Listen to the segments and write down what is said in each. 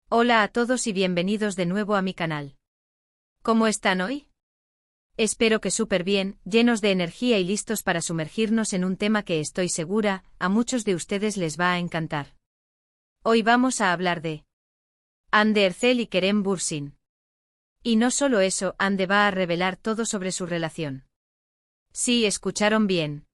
Hola a todos y bienvenidos de nuevo a mi canal. ¿Cómo están hoy? Espero que súper bien, llenos de energía y listos para sumergirnos en un tema que estoy segura, a muchos de ustedes les va a encantar. Hoy vamos a hablar de Hande Erçel y Kerem Bürsin. Y no solo eso, Hande va a revelar todo sobre su relación. Sí, escucharon bien.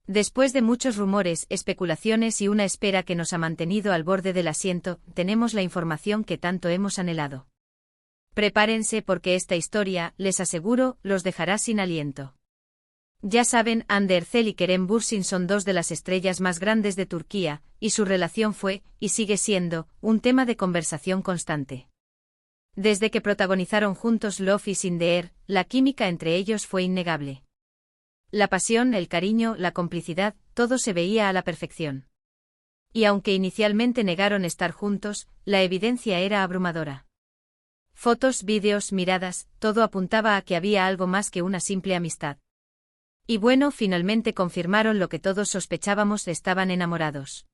Después de muchos rumores, especulaciones y una espera que nos ha mantenido al borde del asiento, tenemos la información que tanto hemos anhelado. Prepárense porque esta historia, les aseguro, los dejará sin aliento. Ya saben, Hande Erçel y Kerem Bürsin son dos de las estrellas más grandes de Turquía, y su relación fue, y sigue siendo, un tema de conversación constante. Desde que protagonizaron juntos Love is in the Air, la química entre ellos fue innegable. La pasión, el cariño, la complicidad, todo se veía a la perfección. Y aunque inicialmente negaron estar juntos, la evidencia era abrumadora. Fotos, vídeos, miradas, todo apuntaba a que había algo más que una simple amistad. Y bueno, finalmente confirmaron lo que todos sospechábamos, estaban enamorados.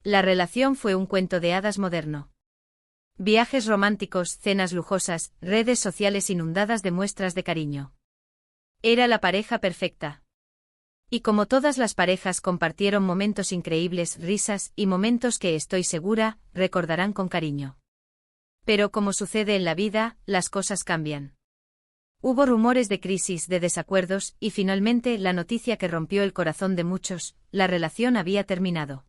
La relación fue un cuento de hadas moderno. Viajes románticos, cenas lujosas, redes sociales inundadas de muestras de cariño. Era la pareja perfecta. Y como todas las parejas compartieron momentos increíbles, risas y momentos que estoy segura, recordarán con cariño. Pero como sucede en la vida, las cosas cambian. Hubo rumores de crisis, de desacuerdos, y finalmente la noticia que rompió el corazón de muchos, la relación había terminado.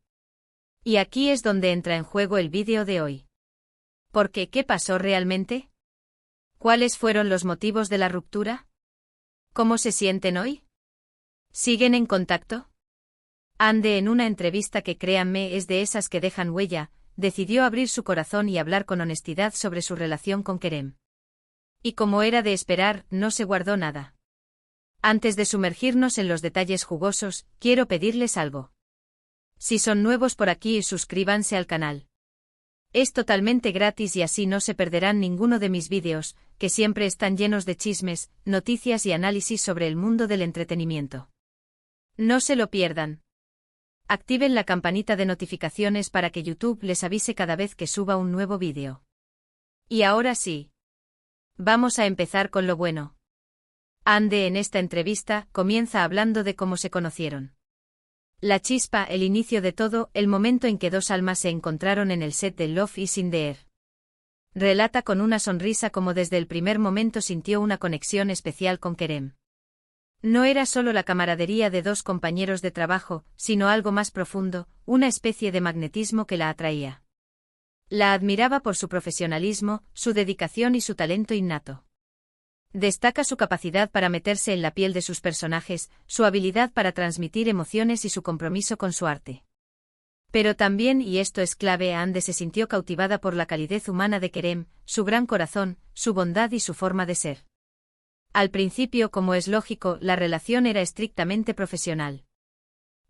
Y aquí es donde entra en juego el vídeo de hoy. Porque, ¿qué pasó realmente? ¿Cuáles fueron los motivos de la ruptura? ¿Cómo se sienten hoy? ¿Siguen en contacto? Hande, en una entrevista que créanme es de esas que dejan huella, decidió abrir su corazón y hablar con honestidad sobre su relación con Kerem. Y como era de esperar, no se guardó nada. Antes de sumergirnos en los detalles jugosos, quiero pedirles algo. Si son nuevos por aquí, suscríbanse al canal. Es totalmente gratis y así no se perderán ninguno de mis vídeos, que siempre están llenos de chismes, noticias y análisis sobre el mundo del entretenimiento. No se lo pierdan. Activen la campanita de notificaciones para que YouTube les avise cada vez que suba un nuevo vídeo. Y ahora sí. Vamos a empezar con lo bueno. Hande en esta entrevista comienza hablando de cómo se conocieron. La chispa, el inicio de todo, el momento en que dos almas se encontraron en el set de Love is in the Air. Relata con una sonrisa cómo desde el primer momento sintió una conexión especial con Kerem. No era solo la camaradería de dos compañeros de trabajo, sino algo más profundo, una especie de magnetismo que la atraía. La admiraba por su profesionalismo, su dedicación y su talento innato. Destaca su capacidad para meterse en la piel de sus personajes, su habilidad para transmitir emociones y su compromiso con su arte. Pero también, y esto es clave, Hande se sintió cautivada por la calidez humana de Kerem, su gran corazón, su bondad y su forma de ser. Al principio, como es lógico, la relación era estrictamente profesional.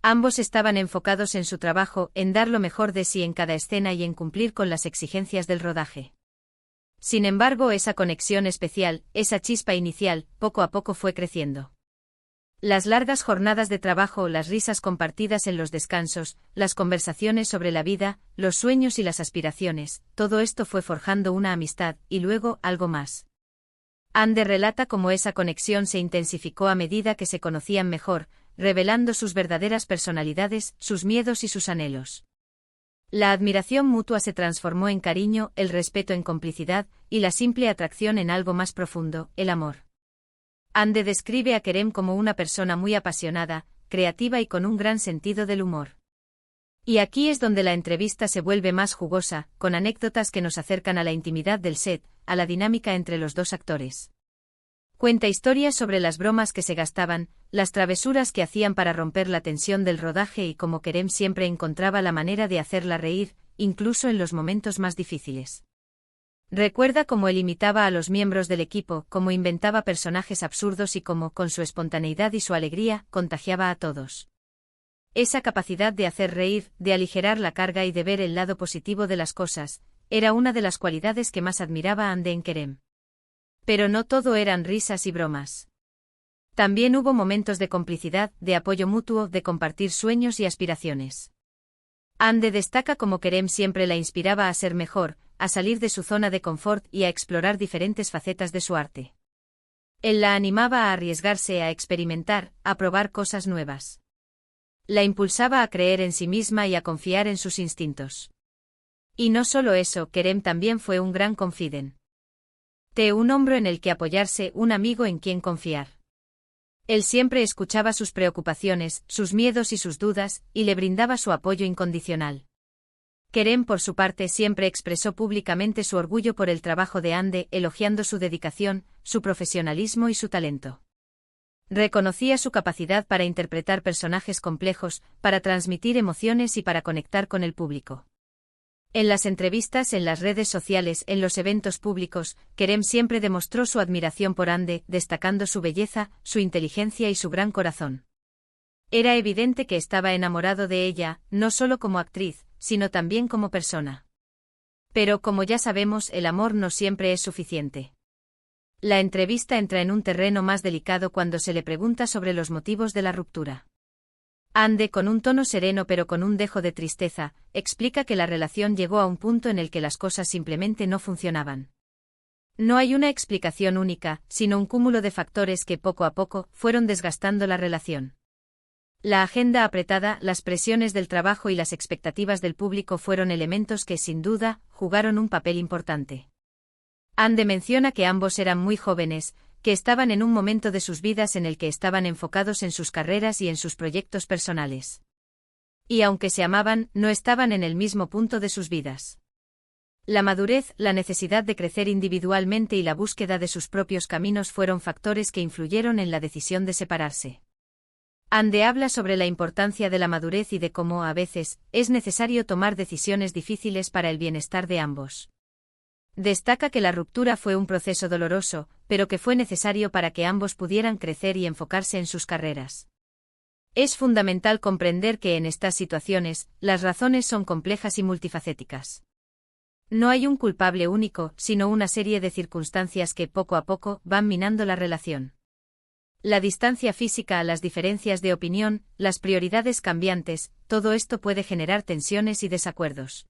Ambos estaban enfocados en su trabajo, en dar lo mejor de sí en cada escena y en cumplir con las exigencias del rodaje. Sin embargo, esa conexión especial, esa chispa inicial, poco a poco fue creciendo. Las largas jornadas de trabajo, las risas compartidas en los descansos, las conversaciones sobre la vida, los sueños y las aspiraciones, todo esto fue forjando una amistad, y luego, algo más. Hande relata cómo esa conexión se intensificó a medida que se conocían mejor, revelando sus verdaderas personalidades, sus miedos y sus anhelos. La admiración mutua se transformó en cariño, el respeto en complicidad, y la simple atracción en algo más profundo, el amor. Hande describe a Kerem como una persona muy apasionada, creativa y con un gran sentido del humor. Y aquí es donde la entrevista se vuelve más jugosa, con anécdotas que nos acercan a la intimidad del set, a la dinámica entre los dos actores. Cuenta historias sobre las bromas que se gastaban, las travesuras que hacían para romper la tensión del rodaje y cómo Kerem siempre encontraba la manera de hacerla reír, incluso en los momentos más difíciles. Recuerda cómo él imitaba a los miembros del equipo, cómo inventaba personajes absurdos y cómo, con su espontaneidad y su alegría, contagiaba a todos. Esa capacidad de hacer reír, de aligerar la carga y de ver el lado positivo de las cosas, era una de las cualidades que más admiraba Hande en Kerem. Pero no todo eran risas y bromas. También hubo momentos de complicidad, de apoyo mutuo, de compartir sueños y aspiraciones. Ande destaca cómo Kerem siempre la inspiraba a ser mejor, a salir de su zona de confort y a explorar diferentes facetas de su arte. Él la animaba a arriesgarse, a experimentar, a probar cosas nuevas. La impulsaba a creer en sí misma y a confiar en sus instintos. Y no solo eso, Kerem también fue un gran confident. Un hombro en el que apoyarse, un amigo en quien confiar. Él siempre escuchaba sus preocupaciones, sus miedos y sus dudas, y le brindaba su apoyo incondicional. Kerem, por su parte, siempre expresó públicamente su orgullo por el trabajo de Ande, elogiando su dedicación, su profesionalismo y su talento. Reconocía su capacidad para interpretar personajes complejos, para transmitir emociones y para conectar con el público. En las entrevistas, en las redes sociales, en los eventos públicos, Kerem siempre demostró su admiración por Ande, destacando su belleza, su inteligencia y su gran corazón. Era evidente que estaba enamorado de ella, no solo como actriz, sino también como persona. Pero como ya sabemos, el amor no siempre es suficiente. La entrevista entra en un terreno más delicado cuando se le pregunta sobre los motivos de la ruptura. Ande, con un tono sereno pero con un dejo de tristeza, explica que la relación llegó a un punto en el que las cosas simplemente no funcionaban. No hay una explicación única, sino un cúmulo de factores que poco a poco fueron desgastando la relación. La agenda apretada, las presiones del trabajo y las expectativas del público fueron elementos que, sin duda, jugaron un papel importante. Ande menciona que ambos eran muy jóvenes, que estaban en un momento de sus vidas en el que estaban enfocados en sus carreras y en sus proyectos personales. Y aunque se amaban, no estaban en el mismo punto de sus vidas. La madurez, la necesidad de crecer individualmente y la búsqueda de sus propios caminos fueron factores que influyeron en la decisión de separarse. Ande habla sobre la importancia de la madurez y de cómo, a veces, es necesario tomar decisiones difíciles para el bienestar de ambos. Destaca que la ruptura fue un proceso doloroso, pero que fue necesario para que ambos pudieran crecer y enfocarse en sus carreras. Es fundamental comprender que en estas situaciones, las razones son complejas y multifacéticas. No hay un culpable único, sino una serie de circunstancias que poco a poco van minando la relación. La distancia física, las diferencias de opinión, las prioridades cambiantes, todo esto puede generar tensiones y desacuerdos.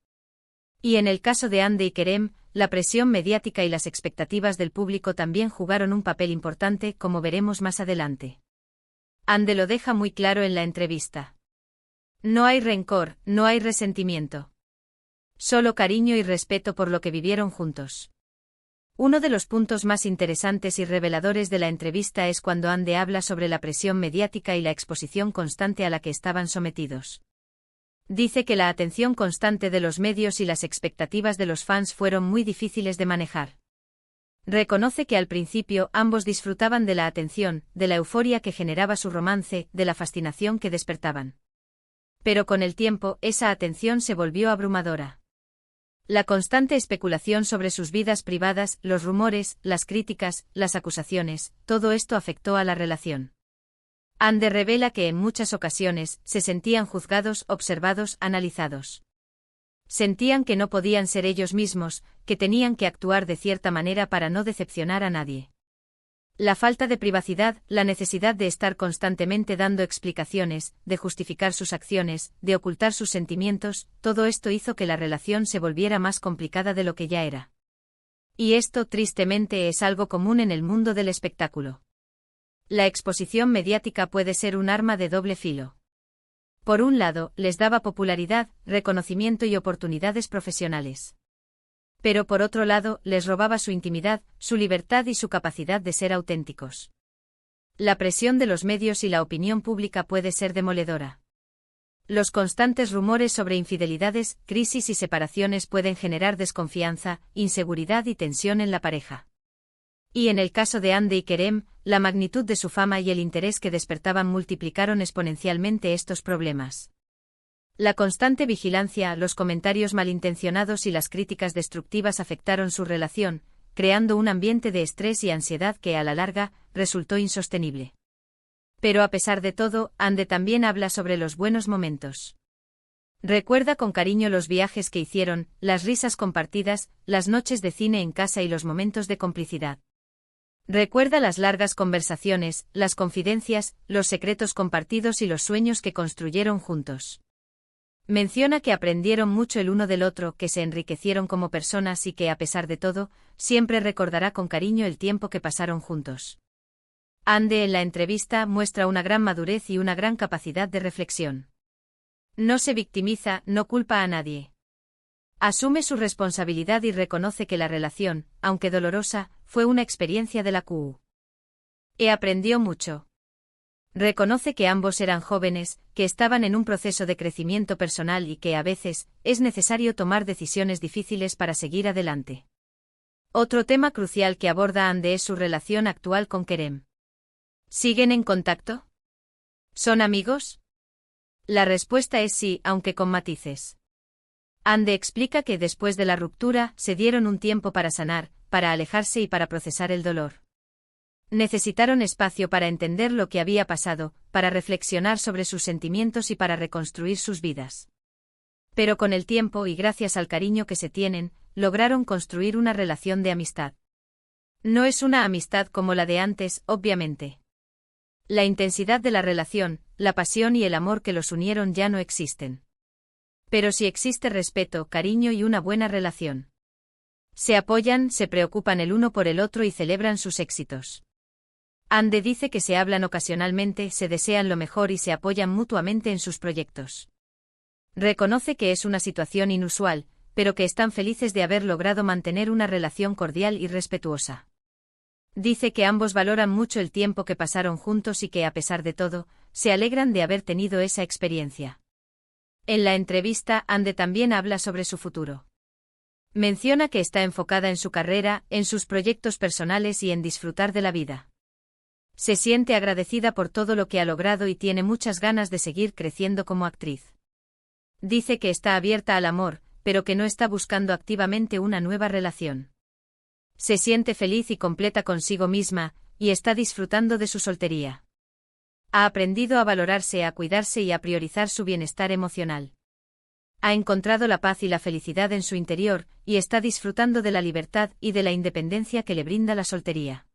Y en el caso de Ande y Kerem, la presión mediática y las expectativas del público también jugaron un papel importante, como veremos más adelante. Ande lo deja muy claro en la entrevista. No hay rencor, no hay resentimiento. Solo cariño y respeto por lo que vivieron juntos. Uno de los puntos más interesantes y reveladores de la entrevista es cuando Ande habla sobre la presión mediática y la exposición constante a la que estaban sometidos. Dice que la atención constante de los medios y las expectativas de los fans fueron muy difíciles de manejar. Reconoce que al principio ambos disfrutaban de la atención, de la euforia que generaba su romance, de la fascinación que despertaban. Pero con el tiempo, esa atención se volvió abrumadora. La constante especulación sobre sus vidas privadas, los rumores, las críticas, las acusaciones, todo esto afectó a la relación. Ande revela que en muchas ocasiones se sentían juzgados, observados, analizados. Sentían que no podían ser ellos mismos, que tenían que actuar de cierta manera para no decepcionar a nadie. La falta de privacidad, la necesidad de estar constantemente dando explicaciones, de justificar sus acciones, de ocultar sus sentimientos, todo esto hizo que la relación se volviera más complicada de lo que ya era. Y esto, tristemente, es algo común en el mundo del espectáculo. La exposición mediática puede ser un arma de doble filo. Por un lado, les daba popularidad, reconocimiento y oportunidades profesionales. Pero por otro lado, les robaba su intimidad, su libertad y su capacidad de ser auténticos. La presión de los medios y la opinión pública puede ser demoledora. Los constantes rumores sobre infidelidades, crisis y separaciones pueden generar desconfianza, inseguridad y tensión en la pareja. Y en el caso de Ande y Kerem, la magnitud de su fama y el interés que despertaban multiplicaron exponencialmente estos problemas. La constante vigilancia, los comentarios malintencionados y las críticas destructivas afectaron su relación, creando un ambiente de estrés y ansiedad que a la larga resultó insostenible. Pero a pesar de todo, Ande también habla sobre los buenos momentos. Recuerda con cariño los viajes que hicieron, las risas compartidas, las noches de cine en casa y los momentos de complicidad. Recuerda las largas conversaciones, las confidencias, los secretos compartidos y los sueños que construyeron juntos. Menciona que aprendieron mucho el uno del otro, que se enriquecieron como personas y que, a pesar de todo, siempre recordará con cariño el tiempo que pasaron juntos. Ande en la entrevista muestra una gran madurez y una gran capacidad de reflexión. No se victimiza, no culpa a nadie. Asume su responsabilidad y reconoce que la relación, aunque dolorosa, fue una experiencia de la que aprendió mucho. Reconoce que ambos eran jóvenes, que estaban en un proceso de crecimiento personal y que a veces es necesario tomar decisiones difíciles para seguir adelante. Otro tema crucial que aborda Ande es su relación actual con Kerem. ¿Siguen en contacto? ¿Son amigos? La respuesta es sí, aunque con matices. Ande explica que después de la ruptura se dieron un tiempo para sanar, para alejarse y para procesar el dolor. Necesitaron espacio para entender lo que había pasado, para reflexionar sobre sus sentimientos y para reconstruir sus vidas. Pero con el tiempo y gracias al cariño que se tienen, lograron construir una relación de amistad. No es una amistad como la de antes, obviamente. La intensidad de la relación, la pasión y el amor que los unieron ya no existen. Pero sí existe respeto, cariño y una buena relación. Se apoyan, se preocupan el uno por el otro y celebran sus éxitos. Ande dice que se hablan ocasionalmente, se desean lo mejor y se apoyan mutuamente en sus proyectos. Reconoce que es una situación inusual, pero que están felices de haber logrado mantener una relación cordial y respetuosa. Dice que ambos valoran mucho el tiempo que pasaron juntos y que, a pesar de todo, se alegran de haber tenido esa experiencia. En la entrevista, Ande también habla sobre su futuro. Menciona que está enfocada en su carrera, en sus proyectos personales y en disfrutar de la vida. Se siente agradecida por todo lo que ha logrado y tiene muchas ganas de seguir creciendo como actriz. Dice que está abierta al amor, pero que no está buscando activamente una nueva relación. Se siente feliz y completa consigo misma, y está disfrutando de su soltería. Ha aprendido a valorarse, a cuidarse y a priorizar su bienestar emocional. Ha encontrado la paz y la felicidad en su interior, y está disfrutando de la libertad y de la independencia que le brinda la soltería.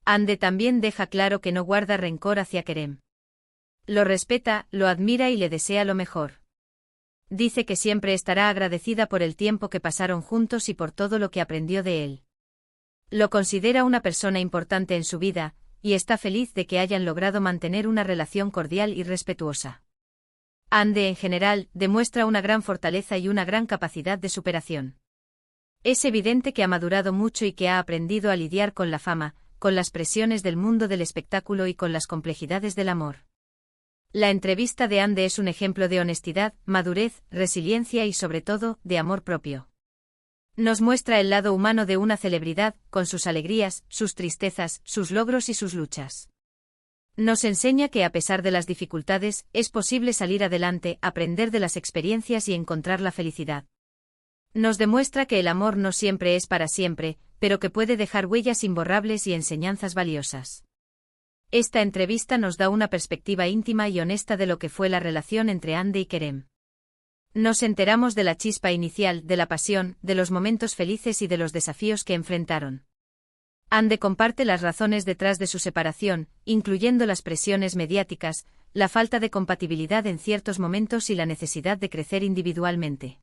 Ande también deja claro que no guarda rencor hacia Kerem. Lo respeta, lo admira y le desea lo mejor. Dice que siempre estará agradecida por el tiempo que pasaron juntos y por todo lo que aprendió de él. Lo considera una persona importante en su vida, y está feliz de que hayan logrado mantener una relación cordial y respetuosa. Ande en general demuestra una gran fortaleza y una gran capacidad de superación. Es evidente que ha madurado mucho y que ha aprendido a lidiar con la fama, con las presiones del mundo del espectáculo y con las complejidades del amor. La entrevista de Ande es un ejemplo de honestidad, madurez, resiliencia y sobre todo, de amor propio. Nos muestra el lado humano de una celebridad, con sus alegrías, sus tristezas, sus logros y sus luchas. Nos enseña que a pesar de las dificultades, es posible salir adelante, aprender de las experiencias y encontrar la felicidad. Nos demuestra que el amor no siempre es para siempre, pero que puede dejar huellas imborrables y enseñanzas valiosas. Esta entrevista nos da una perspectiva íntima y honesta de lo que fue la relación entre Ande y Kerem. Nos enteramos de la chispa inicial, de la pasión, de los momentos felices y de los desafíos que enfrentaron. Ande comparte las razones detrás de su separación, incluyendo las presiones mediáticas, la falta de compatibilidad en ciertos momentos y la necesidad de crecer individualmente.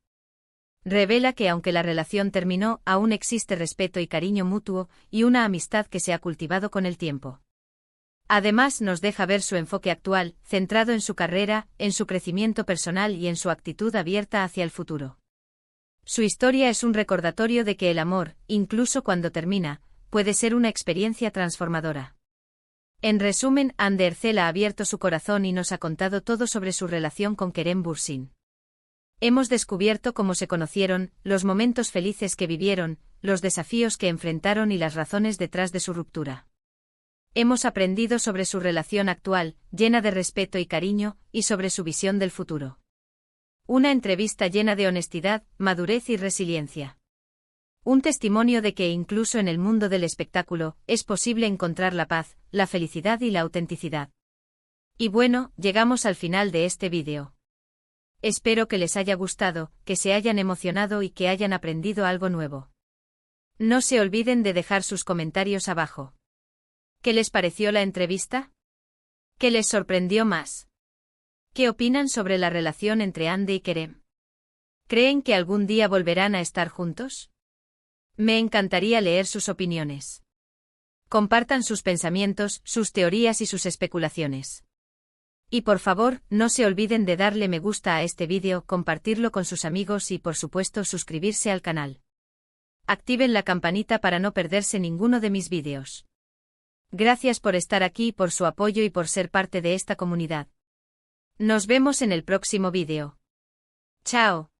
Revela que aunque la relación terminó, aún existe respeto y cariño mutuo, y una amistad que se ha cultivado con el tiempo. Además nos deja ver su enfoque actual, centrado en su carrera, en su crecimiento personal y en su actitud abierta hacia el futuro. Su historia es un recordatorio de que el amor, incluso cuando termina, puede ser una experiencia transformadora. En resumen, Ande Ercel ha abierto su corazón y nos ha contado todo sobre su relación con Kerem Bürsin. Hemos descubierto cómo se conocieron, los momentos felices que vivieron, los desafíos que enfrentaron y las razones detrás de su ruptura. Hemos aprendido sobre su relación actual, llena de respeto y cariño, y sobre su visión del futuro. Una entrevista llena de honestidad, madurez y resiliencia. Un testimonio de que incluso en el mundo del espectáculo, es posible encontrar la paz, la felicidad y la autenticidad. Y bueno, llegamos al final de este vídeo. Espero que les haya gustado, que se hayan emocionado y que hayan aprendido algo nuevo. No se olviden de dejar sus comentarios abajo. ¿Qué les pareció la entrevista? ¿Qué les sorprendió más? ¿Qué opinan sobre la relación entre Andy y Kerem? ¿Creen que algún día volverán a estar juntos? Me encantaría leer sus opiniones. Compartan sus pensamientos, sus teorías y sus especulaciones. Y por favor, no se olviden de darle me gusta a este vídeo, compartirlo con sus amigos y por supuesto suscribirse al canal. Activen la campanita para no perderse ninguno de mis vídeos. Gracias por estar aquí, por su apoyo y por ser parte de esta comunidad. Nos vemos en el próximo vídeo. Chao.